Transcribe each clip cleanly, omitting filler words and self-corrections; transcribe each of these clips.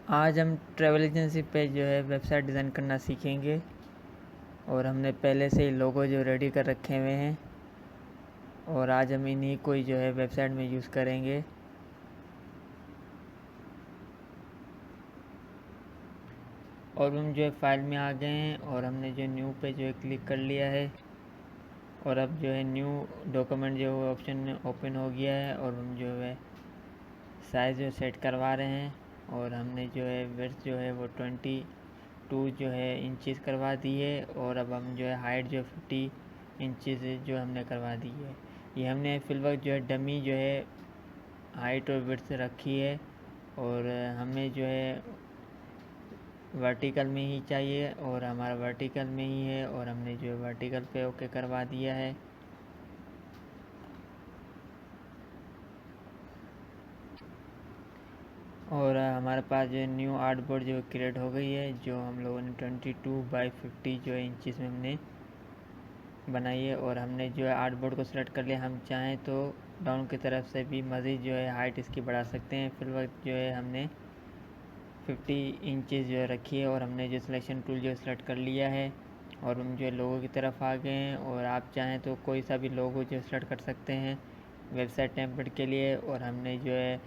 आज हम travel agency पे जो है वेबसाइट डिज़ाइन करना सीखेंगे और हमने पहले से ही लोगो जो रेडी कर रखे हुए हैं और आज हम इन्हीं को जो है वेबसाइट में यूज़ करेंगे। और हम जो है फाइल में आ गए हैं और हमने जो न्यू पे जो है क्लिक कर लिया है और अब जो है न्यू डॉक्यूमेंट जो है ऑप्शन ओपन हो गया है और हम जो है साइज़ जो सेट करवा रहे हैं और हमने जो है विड्थ जो है वो 22 जो है इंचज़ करवा दी है और अब हम जो है हाइट जो 50 इंचज़ जो हमने करवा दी है। ये हमने फिलहाल जो है डमी जो है हाइट और विड्थ रखी है और हमें जो है वर्टिकल में ही चाहिए और हमारा वर्टिकल में ही है और हमने जो है वर्टिकल पे ओके करवा दिया है। और हमारे पास जो है न्यू आर्ट बोर्ड जो क्रिएट हो गई है जो हम लोगों ने 22/50 जो है इंचज़ में हमने बनाई है और हमने जो है आर्ट बोर्ड को सिलेक्ट कर लिया। हम चाहें तो डाउन की तरफ से भी मज़ीद जो है हाइट इसकी बढ़ा सकते हैं। फिर वक्त जो है हमने 50 इंचज़ जो है रखी है और हमने जो सिलेक्शन टूल जो सिलेक्ट कर लिया है और हम जो है लोगो की तरफ आ गए हैं और आप चाहें तो कोई सा भी लोगो जो सिलेक्ट कर सकते हैं वेबसाइट टेम्पलेट के लिए। और हमने जो है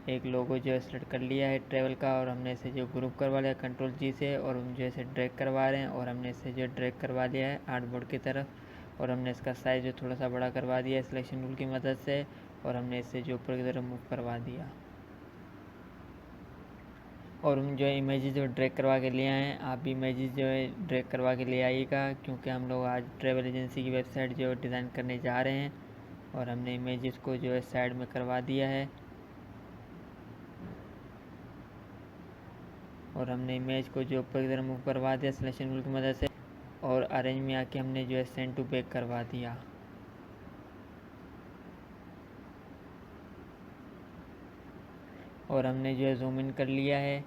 एक लोगो जो है सिलेक्ट कर लिया है ट्रैवल का और हमने इसे जो ग्रुप करवा लिया Ctrl+G से और हम जो है इसे ड्रैग करवा रहे हैं और हमने इसे जो ड्रैग करवा लिया है आर्ट बोर्ड की तरफ और हमने इसका साइज़ जो थोड़ा सा बड़ा करवा दिया है सिलेक्शन टूल की मदद से और हमने इसे जो ऊपर की तरफ मूव करवा दिया। और हम जो है इमेजेस जो ड्रैग करवा के ले आए हैं, आप भी इमेजेस जो है ड्रैग करवा के ले आइएगा क्योंकि हम लोग आज ट्रैवल एजेंसी की वेबसाइट जो डिज़ाइन करने जा रहे हैं और हमने इमेजेस को जो है साइड में करवा दिया है और हमने इमेज को जो ऊपर की तरफ मूव करवा दिया सिलेक्शन टूल की मदद से और अरेंज में आके हमने जो है सेंड टू बैक करवा दिया। और हमने जो है जूम इन कर लिया है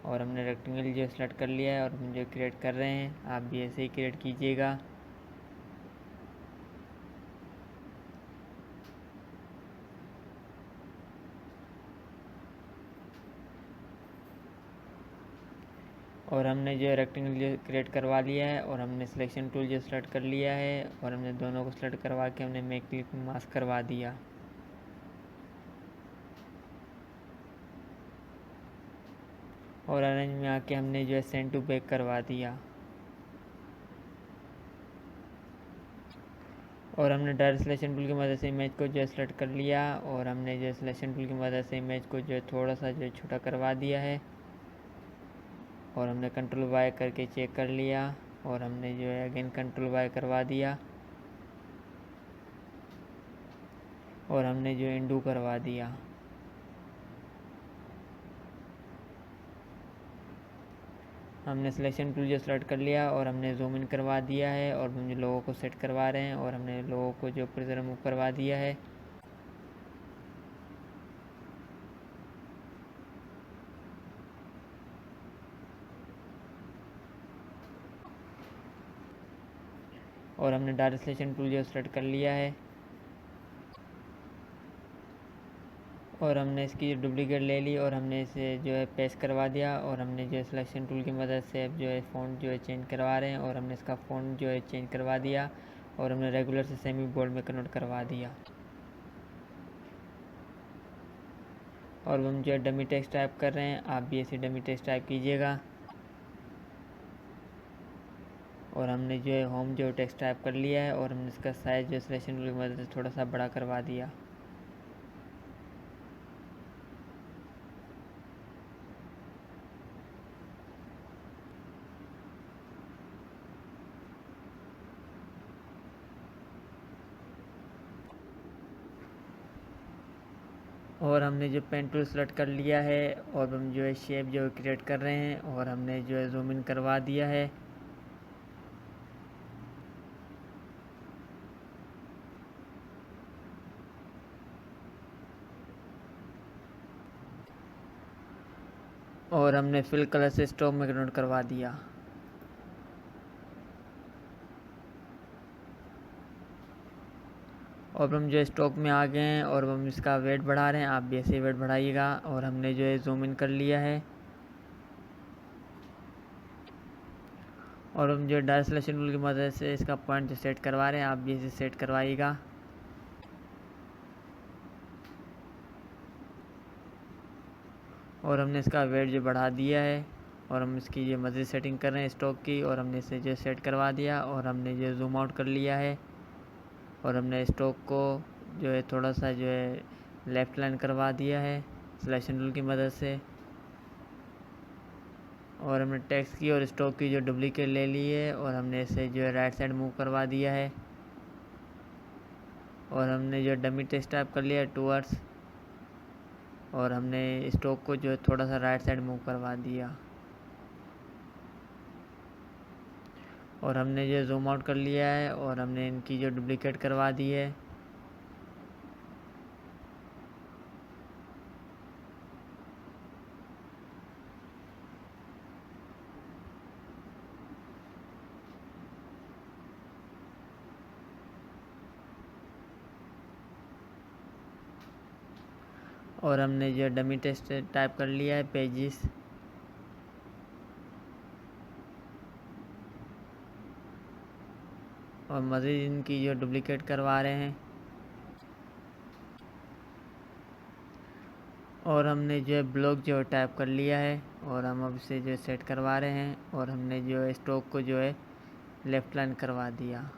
और हमने रेक्टेंगल जो सेलेक्ट कर लिया है और हम जो क्रिएट कर रहे हैं आप भी ऐसे ही क्रिएट कीजिएगा। और हमने जो है रेक्टेंगल जो क्रिएट करवा लिया है और हमने सिलेक्शन टूल जो सेलेक्ट कर लिया है और हमने दोनों को सेलेक्ट करवा के हमने मेक क्लिप मास्क करवा दिया। और अरेंज में आके हमने जो है सेंड टू बैक करवा दिया। और हमने डायरेक्ट सिलेक्शन टूल की मदद से इमेज को जो है सेलेक्ट कर लिया और हमने जो है सिलेक्शन टूल की मदद से इमेज को जो है थोड़ा सा जो है छोटा करवा दिया है और हमने Ctrl+Y करके चेक कर लिया और हमने जो है अगेन Ctrl+Y करवा दिया और हमने जो इंडू करवा दिया। हमने सिलेक्शन टूल जो सेलेक्ट कर लिया और हमने जूम इन करवा दिया है और हम लोगों को सेट करवा रहे हैं और हमने लोगों को जो ऊपर तरफ मूव करवा दिया है। और हमने डायरेक्ट सिलेक्शन टूल जो सेलेक्ट कर लिया है और हमने इसकी डुप्लीकेट ले ली और हमने इसे जो है पेस्ट करवा दिया और हमने जो है सिलेक्शन टूल की मदद से अब जो है फ़ॉन्ट जो है चेंज करवा रहे हैं और हमने इसका फ़ॉन्ट जो है चेंज करवा दिया और हमने रेगुलर से सेमी बोल्ड में कन्वर्ट करवा दिया। और हम जो है डमी टेक्स्ट टाइप कर रहे हैं, आप भी ऐसे डमी टेक्स्ट टाइप कीजिएगा। और हमने जो है होम जो टेक्स्ट टाइप कर लिया है और हमने इसका साइज़ जो सिलेक्शन टूल की मदद से थोड़ा सा बड़ा करवा दिया। और हमने जो पेन टूल सेलेक्ट कर लिया है और हम जो है शेप जो क्रिएट कर रहे हैं और हमने जो है जूम इन करवा दिया है। और हमने फिल कलर से स्ट्रोक में कन्वर्ट करवा दिया। और हम जो स्टॉक में आ गए हैं और हम इसका वेट बढ़ा रहे हैं, आप भी ऐसे वेट बढ़ाइएगा। और हमने जो है जूम इन कर लिया है और हम जो डायरेक्ट सिलेक्शन टूल की मदद से इसका पॉइंट जो सेट करवा रहे हैं, आप भी इसे सेट करवाइएगा। और हमने इसका वेट जो बढ़ा दिया है और हम इसकी जो मज़ीद सेटिंग कर रहे हैं स्टॉक की, और हमने इसे जो सेट करवा दिया और हमने जो जूम आउट कर लिया है और हमने स्टॉक को जो है थोड़ा सा जो है लेफ़्ट लाइन करवा दिया है सिलेक्शन टूल की मदद से। और हमने टेक्स्ट की और स्टॉक की जो डुप्लीकेट ले ली है और हमने इसे जो है राइट साइड मूव करवा दिया है। और हमने जो डमी टेक्स्ट टाइप कर लिया है टूवर्ड्स, और हमने स्टॉक को जो है थोड़ा सा राइट साइड मूव करवा दिया। और हमने जो जूम आउट कर लिया है और हमने इनकी जो डुप्लीकेट करवा दी है। और हमने जो डमी टेक्स्ट टाइप कर लिया है पेजिस। और मज़ीद इनकी जो डुप्लीकेट करवा रहे हैं। और हमने जो है ब्लॉक जो है टाइप कर लिया है और हम अब इसे जो सेट करवा रहे हैं। और हमने जो है स्टॉक को जो है लेफ़्ट लाइन करवा दिया।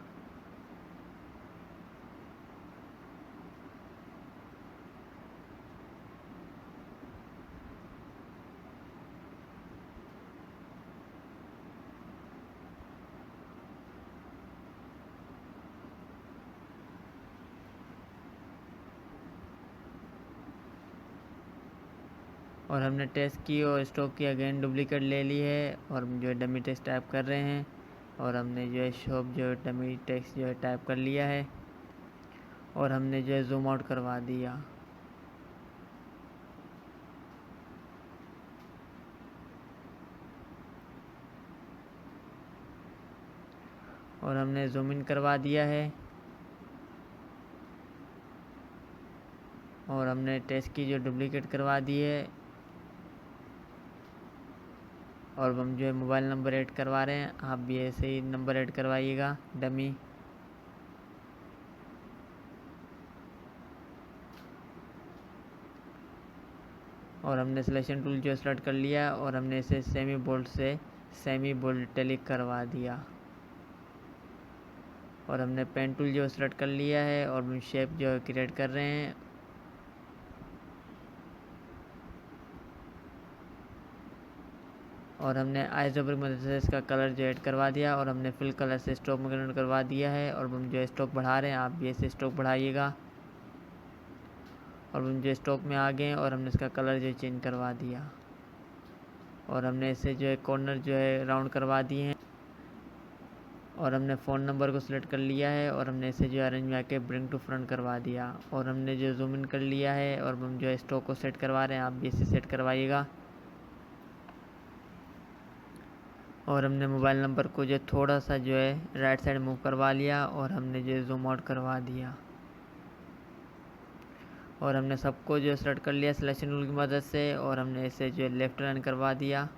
और हमने टेस्ट की और स्टॉक की अगेन डुप्लीकेट ले ली है और हम जो है डमी टेक्स्ट टाइप कर रहे हैं। और हमने जो है शॉप जो है डमी टेक्स्ट जो है टाइप कर लिया है और हमने जो है जूम आउट करवा दिया। और हमने जूम इन करवा दिया है और हमने टेस्ट की जो डुप्लीकेट करवा दी है। और हम जो है मोबाइल नंबर ऐड करवा रहे हैं, आप भी ऐसे ही नंबर ऐड करवाइएगा डमी। और हमने सिलेक्शन टूल जो सेलेक्ट कर लिया और हमने इसे सेमी बोल्ड से सेमी बोल्ड इटैलिक करवा दिया। और हमने पेन टूल जो सेलेक्ट कर लिया है और हम शेप जो है क्रिएट कर रहे हैं। और हमने आइज ओवर की मदद से इसका कलर जो ऐड करवा दिया और हमने फिल कलर से स्ट्रोक में कन्वर्ट करवा दिया है। और हम जो स्ट्रोक बढ़ा रहे हैं, आप भी ऐसे स्ट्रोक बढ़ाइएगा। और हम जो स्ट्रोक में आ गए और हमने इसका कलर जो चेंज करवा दिया। और हमने इसे जो है कॉर्नर जो है राउंड करवा दिए हैं। और हमने फ़ोन नंबर को सिलेक्ट कर लिया है और हमने इसे जो अरेंज में आके ब्रिंग टू फ्रंट करवा दिया। और हमने जो जूम इन कर लिया है और हम जो है स्ट्रोक को सेट करवा रहे हैं, आप भी इसे सेट करवाइएगा। और हमने मोबाइल नंबर को जो थोड़ा सा जो है राइट साइड मूव करवा लिया और हमने जो जूम आउट करवा दिया। और हमने सबको जो सेलेक्ट कर लिया सिलेक्शन टूल की मदद से और हमने इसे जो लेफ़्ट लाइन करवा दिया।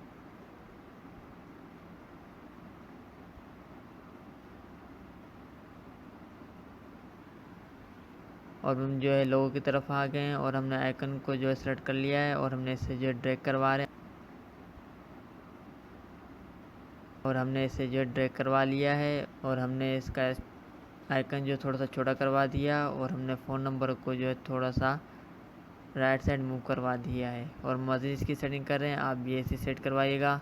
और हम जो है लोगों की तरफ आ गए हैं और हमने आइकन को जो है सेलेक्ट कर लिया है और हमने इसे जो ड्रैग करवा रहे हैं। और हमने इसे जो ड्रैग करवा लिया है और हमने इसका आइकन जो थोड़ा सा छोटा करवा दिया और हमने फ़ोन नंबर को जो है थोड़ा सा राइट साइड मूव करवा दिया है। और मज़ीद इसकी सेटिंग कर रहे हैं, आप भी ऐसे सेट करवाइएगा।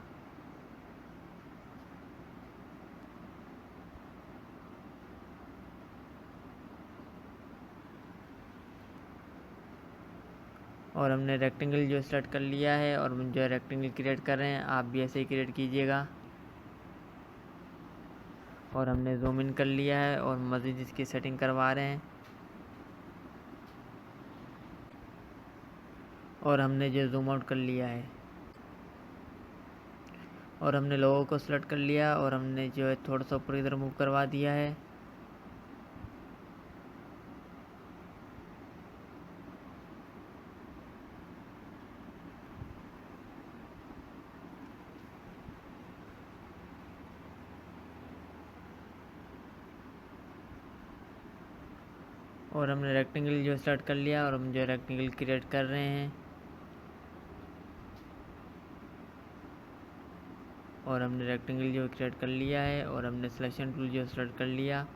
और हमने रेक्टेंगल जो सेलेक्ट कर लिया है और हम जो है रेक्टेंगल क्रिएट कर रहे हैं, आप भी ऐसे ही क्रिएट कीजिएगा। और हमने जूम इन कर लिया है और मज़ीद इसकी सेटिंग करवा रहे हैं। और हमने जो जूम आउट कर लिया है और हमने लोगों को सेलेक्ट कर लिया और हमने जो है थोड़ा सा ऊपर की तरफ मूव करवा दिया है। और हमने रेक्टेंगल जो सेलेक्ट कर लिया और हम जो रेक्टेंगल क्रिएट कर रहे हैं। और हमने रेक्टेंगल जो क्रिएट कर लिया है और हमने सिलेक्शन टूल जो सेलेक्ट कर लिया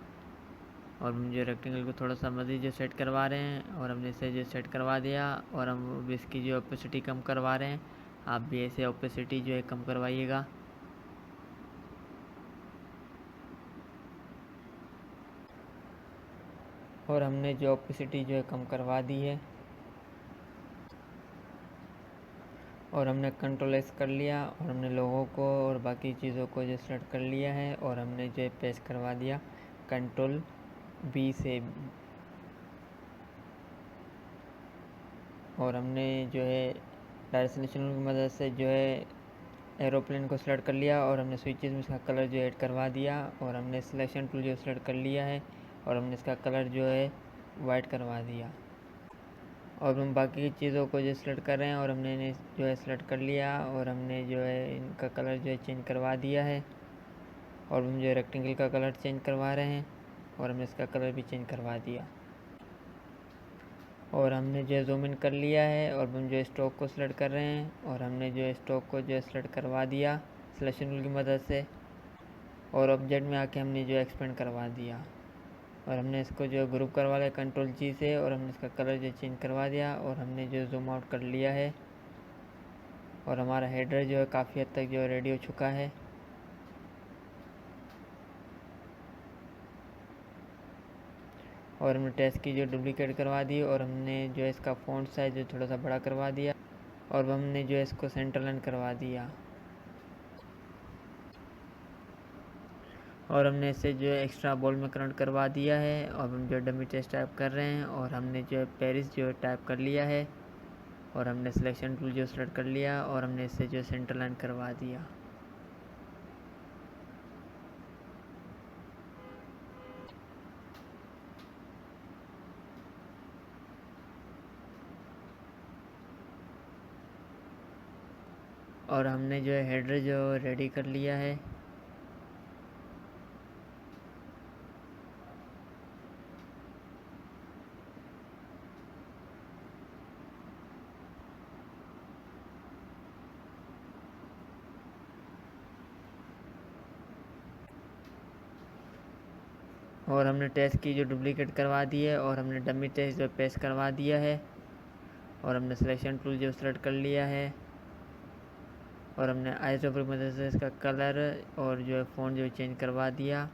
और हम जो रेक्टेंगल को थोड़ा सा मज़ीद जो सेट करवा रहे हैं और हमने इसे जो सेट करवा दिया और हम इसकी जो ओपेसिटी कम करवा रहे हैं। आप भी ऐसे ओपेसिटी जो है कम करवाइएगा। और हमने जो ओपेसिटी जो है कम करवा दी है और हमने कंट्रोल एस कर लिया और हमने लोगों को और बाकी चीज़ों को जो सेलेक्ट कर लिया है और हमने जो है पेस्ट करवा दिया कंट्रोल बी से। और हमने जो है डायरेक्शन की मदद से जो है एरोप्लेन को सेलेक्ट कर लिया और हमने स्विचेस में इसका कलर जो ऐड करवा दिया और हमने सिलेक्शन टूल जो सेलेक्ट कर लिया है और हमने इसका कलर जो है वाइट करवा दिया। और हम बाकी की चीज़ों को जो सेलेक्ट कर रहे हैं और हमने इन्हें जो है सेलेक्ट कर लिया और हमने जो है इनका कलर जो है चेंज करवा दिया है। और हम जो रेक्टेंगल का कलर चेंज करवा रहे हैं और हमने इसका कलर भी चेंज करवा दिया। और हमने जो है जूम इन कर लिया है और हम जो स्टॉक को सेलेक्ट कर रहे हैं और हमने जो स्टॉक को जो सेलेक्ट करवा दिया सिलेक्शन टूल की मदद से। और ऑब्जेक्ट में आके हमने जो एक्सपेंड करवा दिया और हमने इसको जो ग्रुप करवा लिया कंट्रोल जी से और हमने इसका कलर जो चेंज करवा दिया और हमने जो जूम आउट कर लिया है। और हमारा हेडर जो है काफ़ी हद तक जो है रेडी हो चुका है। और हमने टेक्स्ट की जो डुप्लीकेट करवा दी और हमने जो है इसका फ़ॉन्ट साइज जो थोड़ा सा बड़ा करवा दिया और हमने जो है इसको सेंटर लाइन करवा दिया। और हमने इसे जो है एक्स्ट्रा बॉल में कन्वर्ट करवा दिया है और हम जो डमी टेक्स्ट टाइप कर रहे हैं और हमने जो है पेरिस जो है टाइप कर लिया है और हमने सिलेक्शन टूल जो सेलेक्ट कर लिया और हमने इसे जो सेंटर लाइन करवा दिया। और हमने जो है हेडर जो रेडी कर लिया है। और हमने टेक्स्ट की जो डुप्लीकेट करवा दी है और हमने डमी टेक्स्ट जो पेस्ट करवा दिया है और हमने सिलेक्शन टूल जो सेलेक्ट कर लिया है और हमने आइसोपर की मदद से इसका कलर और जो है फ़ॉन्ट जो चेंज करवा दिया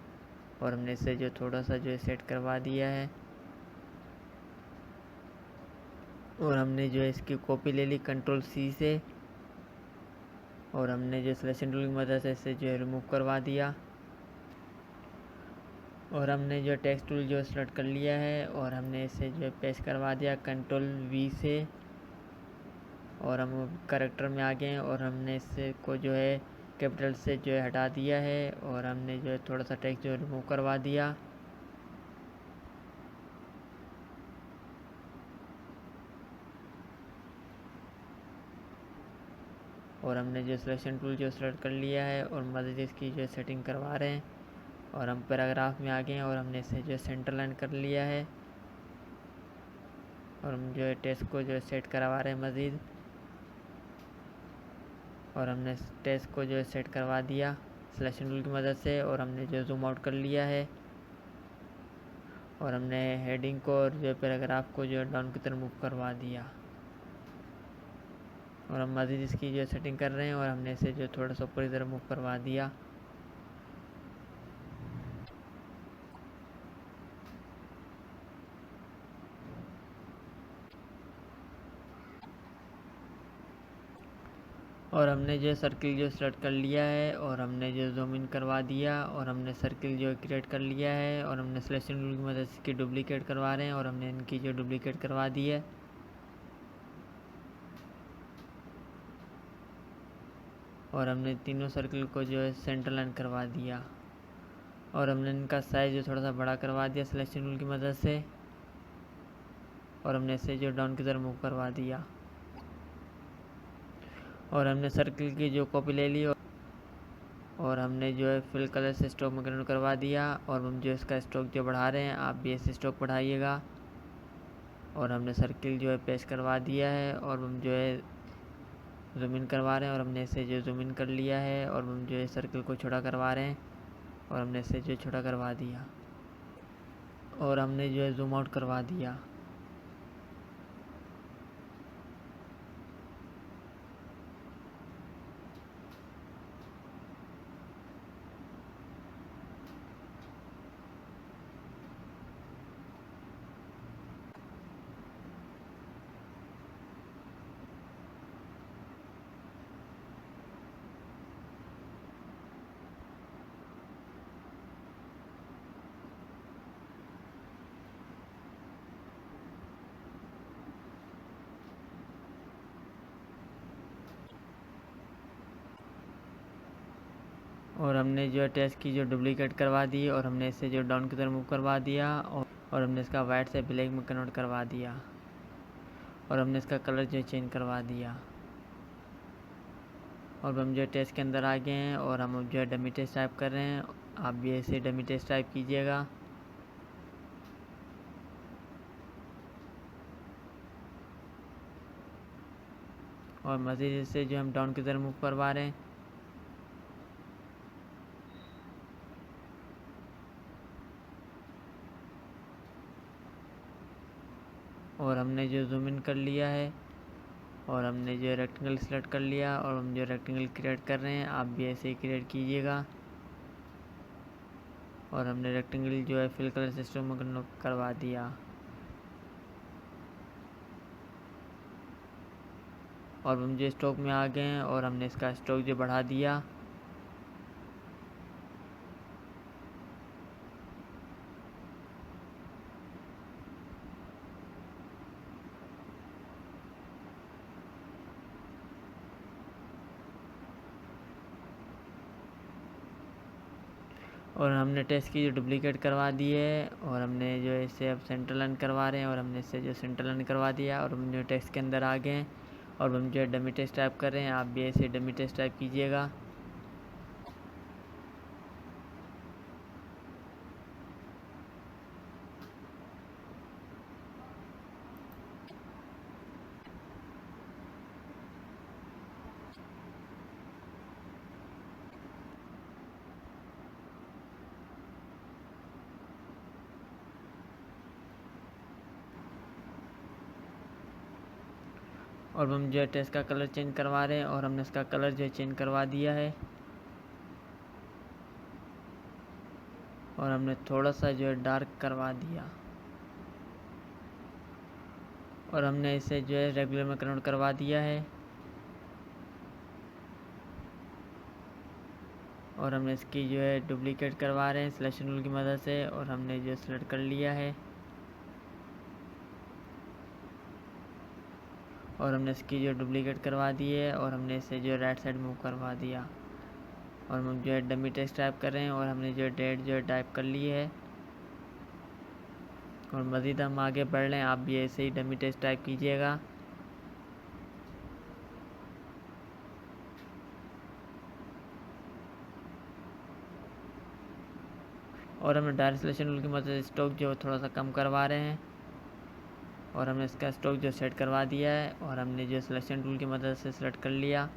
और हमने इसे जो थोड़ा सा जो है सेट करवा दिया है। और हमने जो है इसकी कॉपी ले ली कंट्रोल सी से और हमने जो सिलेक्शन टूल की मदद से इसे जो है रिमूव करवा दिया। और हमने जो टेक्स्ट टूल जो सेलेक्ट कर लिया है और हमने इसे जो है पेस्ट करवा दिया कंट्रोल वी से। और हम करेक्टर में आ गए हैं और हमने इससे को जो है कैपिटल से जो है हटा दिया है और हमने जो है थोड़ा सा टेक्स्ट जो रिमूव करवा दिया। और हमने जो सिलेक्शन टूल जो सेलेक्ट कर लिया है और मदद इसकी जो सेटिंग करवा रहे हैं और हम पैराग्राफ में आ गए हैं और हमने इसे जो सेंटर लाइन कर लिया है और हम जो है टेक्स्ट को जो सेट करवा रहे हैं मज़ीद। और हमने टेक्स्ट को जो है सेट करवा दिया सिलेक्शन टूल की मदद से और हमने जो जूम आउट कर लिया है और हमने हेडिंग को और जो पैराग्राफ को जो डाउन की तरफ मूव करवा दिया। और हम मज़ीद इसकी जो सेटिंग कर रहे हैं और हमने इसे जो थोड़ा सा ऊपर की तरफ मूव करवा दिया। और हमने जो सर्किल जो सेलेक्ट कर लिया है और हमने जो जूम इन करवा दिया और हमने सर्किल जो क्रिएट कर लिया है और हमने सिलेक्शन टूल की मदद से इसकी डुप्लीकेट करवा रहे हैं और हमने इनकी जो डुप्लीकेट करवा दी है। और हमने तीनों सर्किल को जो है सेंटर लाइन करवा दिया और हमने इनका साइज़ जो थोड़ा सा बड़ा करवा दिया सिलेक्शन टूल की मदद से और हमने इसे जो डाउन की तरफ मूव करवा दिया। और हमने सर्किल की जो कॉपी ले ली और हमने जो है फिल कलर से स्ट्रोक में कन्वर्ट करवा दिया और हम जो इसका स्ट्रोक जो बढ़ा रहे हैं आप भी ऐसे स्ट्रोक बढ़ाइएगा। और हमने सर्किल जो है पेस्ट करवा दिया है और हम जो है जूम इन करवा रहे हैं और हमने इसे जो जूम इन कर लिया है और हम जो है सर्किल को छोटा करवा रहे हैं और हमने इसे जो छोटा करवा दिया और हमने जो है जूम आउट करवा दिया। और हमने जो है टेस्ट की जो डुप्लीकेट करवा दी और हमने इसे जो डाउन की तरफ मूव करवा दिया और हमने इसका वाइट से ब्लैक में कन्वर्ट करवा दिया और हमने इसका कलर जो चेंज करवा दिया। और हम जो है टेस्ट के अंदर आ गए हैं और हम जो है डमी टेस्ट टाइप कर रहे हैं। आप भी ऐसे डमी टेस्ट टाइप कीजिएगा। और मज़ीद से जो हम डाउन की तरफ मूव करवा रहे हैं। और हमने जो जूम इन कर लिया है और हमने जो रेक्टेंगल सेलेक्ट कर लिया और हम जो रेक्टेंगल क्रिएट कर रहे हैं आप भी ऐसे ही क्रिएट कीजिएगा। और हमने रेक्टेंगल जो है फिल कलर सिस्टम में करवा दिया और हम जो स्ट्रोक में आ गए हैं और हमने इसका स्ट्रोक जो बढ़ा दिया। और हमने टेस्ट की जो डुप्लीकेट करवा दी है और हमने जो है इसे अब सेंटर लाइन करवा रहे हैं और हमने इससे जो सेंटर लाइन करवा दिया और हम जो टेस्ट के अंदर आ गए हैं और हम जो है डमी टेस्ट टाइप कर रहे हैं। आप भी ऐसे डमी टेस्ट टाइप कीजिएगा। और हम जो है टेस्ट का कलर चेंज करवा रहे हैं और हमने इसका कलर जो है चेंज करवा दिया है और हमने थोड़ा सा जो है डार्क करवा दिया और हमने इसे जो है रेगुलर में कन्वर्ट करवा दिया है। और हमने इसकी जो है डुप्लीकेट करवा रहे हैं सिलेक्शन टूल की मदद से और हमने जो सेलेक्ट कर लिया है और हमने इसकी जो डुप्लीकेट करवा दी है और हमने इसे जो राइट साइड मूव करवा दिया और हम जो है डमी टेक्स्ट टाइप कर रहे हैं और हमने जो डेट जो है टाइप कर ली है और मज़ीद हम आगे बढ़ रहे हैं। आप भी ऐसे ही डमी टेक्स्ट टाइप कीजिएगा। और हमने डायरेक्ट सिलेक्शन टूल की मदद से स्टॉक जो थोड़ा सा कम करवा रहे हैं और हमने इसका स्टॉक जो सेट करवा दिया है और हमने जो सिलेक्शन टूल की मदद से सेलेक्ट कर लिया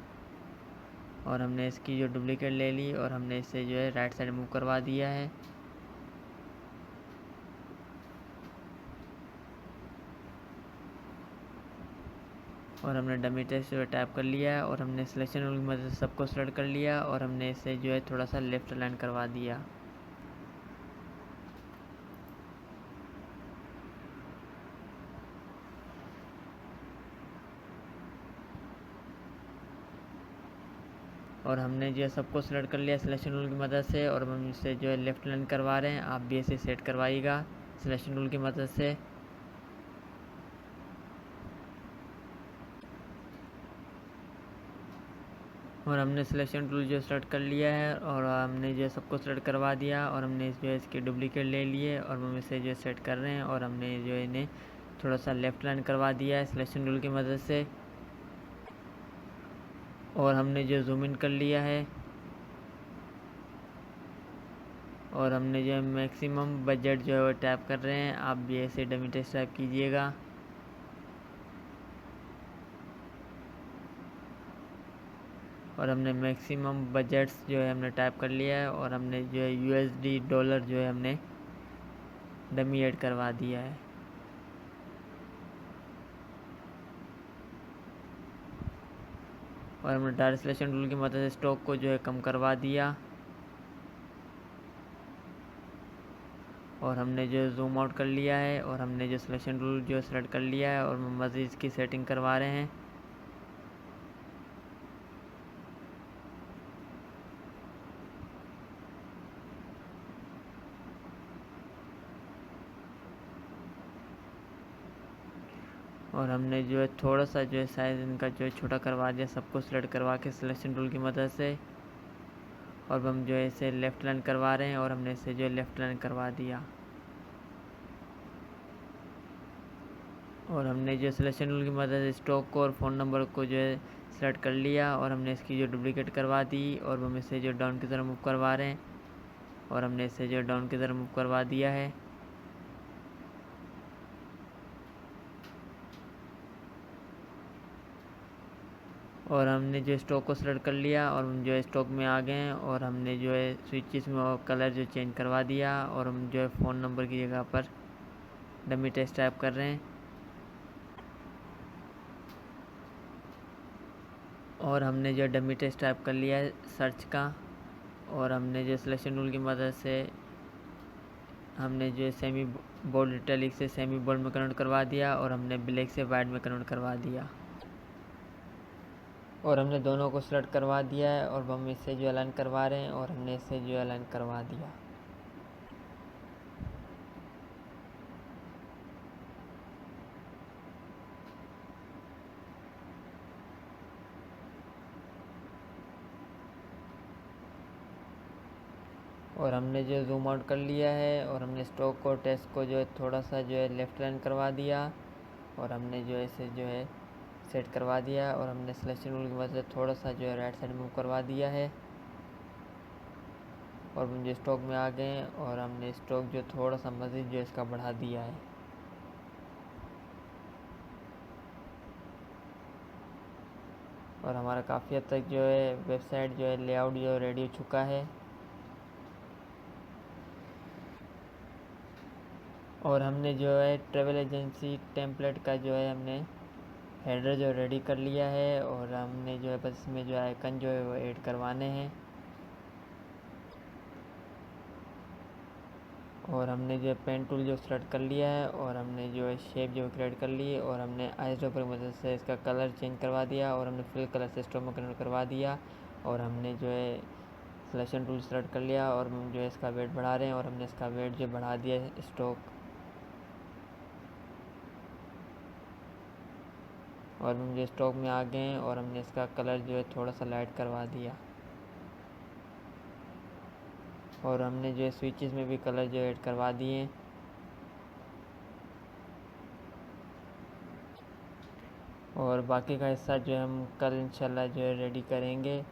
और हमने इसकी जो डुप्लीकेट ले ली और हमने इसे जो है राइट साइड मूव करवा दिया है। और हमने डमी टेक्स्ट जो है टाइप कर लिया है और हमने सिलेक्शन टूल की मदद से सबको सेलेक्ट कर लिया और हमने इसे जो है थोड़ा सा लेफ्ट अलाइन करवा दिया। और हमने जो है सबको सेलेक्ट कर लिया सिलेक्शन टूल की मदद से और हम इसे जो है लेफ्ट लाइन करवा रहे हैं। आप भी इसे सेट करवाइएगा सिलेक्शन टूल की मदद से। और हमने सिलेक्शन टूल जो सेलेक्ट कर लिया है और हमने जो है सबको सेलेक्ट करवा दिया और हमने जो है इसके डुप्लीकेट ले लिए और हम इसे जो है सेट कर रहे हैं और हमने जो है इन्हें थोड़ा सा लेफ्ट लाइन करवा दिया है सिलेक्शन टूल की मदद से। और हमने जो जूम इन कर लिया है और हमने जो है मैक्सिमम बजट जो है वो टाइप कर रहे हैं। आप भी ऐसे डमी टेक्स्ट टाइप कीजिएगा। और हमने मैक्सिमम बजट्स जो है हमने टाइप कर लिया है और हमने जो है USD डॉलर जो है हमने डमी ऐड करवा दिया है। और हमने डायरेक्ट सिलेक्शन टूल की मदद से स्टॉक को जो है कम करवा दिया और हमने जो जूम आउट कर लिया है और हमने जो सिलेक्शन टूल जो सेलेक्ट कर लिया है और हम मज़ीद इसकी सेटिंग करवा रहे हैं। और हमने जो है थोड़ा सा जो है साइज़ इनका जो है छोटा करवा दिया, सबको सिलेक्ट करवा के सिलेक्शन टूल की मदद से। और हम जो है इसे लेफ़्ट लाइन करवा रहे हैं और हमने इसे जो है लेफ़्ट लाइन करवा दिया। और हमने जो सिलेक्शन टूल की मदद से स्टॉक को और फ़ोन नंबर को जो है सेलेक्ट कर लिया और हमने इसकी जो डुप्लिकेट करवा दी और हम इसे जो डाउन की तरफ मूव करवा रहे हैं और हमने इसे जो डाउन की तरफ मूव करवा दिया है। और हमने जो स्टॉक को सेलेक्ट कर लिया और हम जो है स्टॉक में आ गए हैं और हमने जो है स्विचेस में कलर जो चेंज करवा दिया और हम जो है फ़ोन नंबर की जगह पर डमी टेस्ट टाइप कर रहे हैं। और हमने जो डमी टेस्ट टाइप कर लिया है सर्च का और हमने जो सिलेक्शन टूल की मदद से हमने जो सेमी बोल्ड इटैलिक से सेमी बोल्ड में कन्वर्ट करवा दिया और हमने ब्लैक से वाइट में कन्वर्ट करवा दिया। और हमने दोनों को सेलेक्ट करवा दिया है और हम इससे जो अलाइन करवा रहे हैं और हमने इससे जो अलाइन करवा दिया। और हमने जो जूम आउट कर लिया है और हमने स्टॉक को टेस्ट को जो है थोड़ा सा जो है लेफ़्ट लाइन करवा दिया और हमने जो है इसे जो है सेट करवा दिया और हमने सिलेक्शन टूल की मदद से थोड़ा सा जो है राइट साइड मूव करवा दिया है। और हम जो स्टॉक में आ गए हैं और हमने स्टॉक जो थोड़ा सा मज़ीद जो इसका बढ़ा दिया है। और हमारा काफ़ी हद तक जो है वेबसाइट जो है लेआउट जो रेडी हो चुका है। और हमने जो है ट्रैवल एजेंसी टेम्पलेट का जो है हमने हेडर जो रेडी कर लिया है और हमने जो है बस इसमें जो आइकन जो है वो ऐड करवाने हैं। और हमने जो है पेन टूल जो सेलेक्ट कर लिया है और हमने जो है शेप जो क्रिएट कर ली है और हमने आइस ड्रॉपर की मदद से इसका कलर चेंज करवा दिया और हमने फिल कलर सिस्टम में कन्वर्ट करवा दिया। और हमने जो है सिलेक्शन टूल सेलेक्ट कर लिया और हम जो है इसका वेट बढ़ा रहे हैं और हमने इसका वेट जो बढ़ा दिया है स्टॉक। और हम जो स्टॉक में आ गए हैं और हमने इसका कलर जो है थोड़ा सा लाइट करवा दिया। और हमने जो है स्विचेस में भी कलर जो ऐड करवा दिए। और बाकी का हिस्सा जो है हम कल इंशाल्लाह जो है रेडी करेंगे।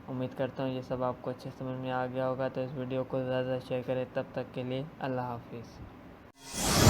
उम्मीद करता हूँ ये सब आपको अच्छे समझ में आ गया होगा, तो इस वीडियो को ज़्यादा शेयर करें। तब तक के लिए अल्लाह हाफिज़।